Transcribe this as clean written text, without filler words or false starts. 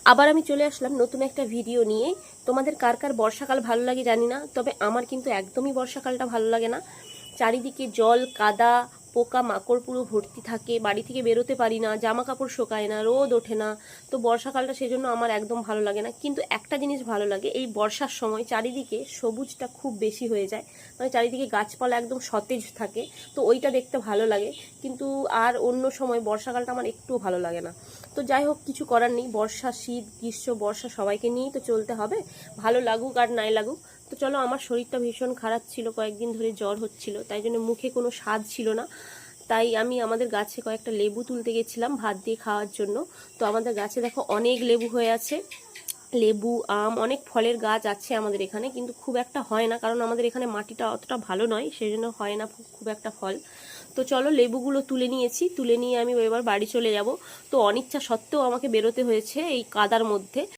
আবার আমি চলে আসলাম নতুন একটা ভিডিও নিয়ে। তোমাদের কার কার বর্ষাকাল ভালো লাগে জানি না, তবে আমার কিন্তু একদমই বর্ষাকালটা ভালো লাগে না। চারিদিকে জল কাদা, পোকা মাকড় পুরো ভর্তি থাকে, বাড়ি থেকে বেরোতে পারি না, জামা কাপড় শোকায় না, রোদ ওঠে না। তো বর্ষাকালটা সেজন্য আমার একদম ভালো লাগে না। কিন্তু একটা জিনিস ভালো লাগে, এই বর্ষার সময় চারিদিকে সবুজটা খুব বেশি হয়ে যায়, মানে চারিদিকে গাছপালা একদম সতেজ থাকে, তো ওইটা দেখতে ভালো লাগে। কিন্তু আর অন্য সময় বর্ষাকালটা আমার একটুও ভালো লাগে না। তো যাই হোক, কিছু করার নেই, বর্ষা শীত গ্রীষ্ম বর্ষা সবাইকে নিয়েই তো চলতে হবে, ভালো লাগুক আর নাই লাগুক। তো চলো, আমার শরীরটা ভীষণ খারাপ ছিল, কয়েকদিন ধরে জ্বর হচ্ছিল, তাই জন্য মুখে কোনো স্বাদ ছিল না। তাই আমি আমাদের গাছে কয়েকটা লেবু তুলতে গেছিলাম ভাত দিয়ে খাওয়ার জন্য। তো আমাদের গাছে দেখো অনেক লেবু হয়ে আছে, লেবু আম অনেক ফলের গাছ আছে আমাদের এখানে, কিন্তু খুব একটা হয় না, কারণ আমাদের এখানে মাটিটা অতটা ভালো নয়, সেই জন্য হয় না খুব একটা ফল। তো চলো, লেবুগুলো তুলে নিয়েছি, তুলে নিয়ে আমি এবার বাড়ি চলে যাব। তো অনিচ্ছা সত্ত্বেও আমাকে বেরোতে হয়েছে এই কাদার মধ্যে।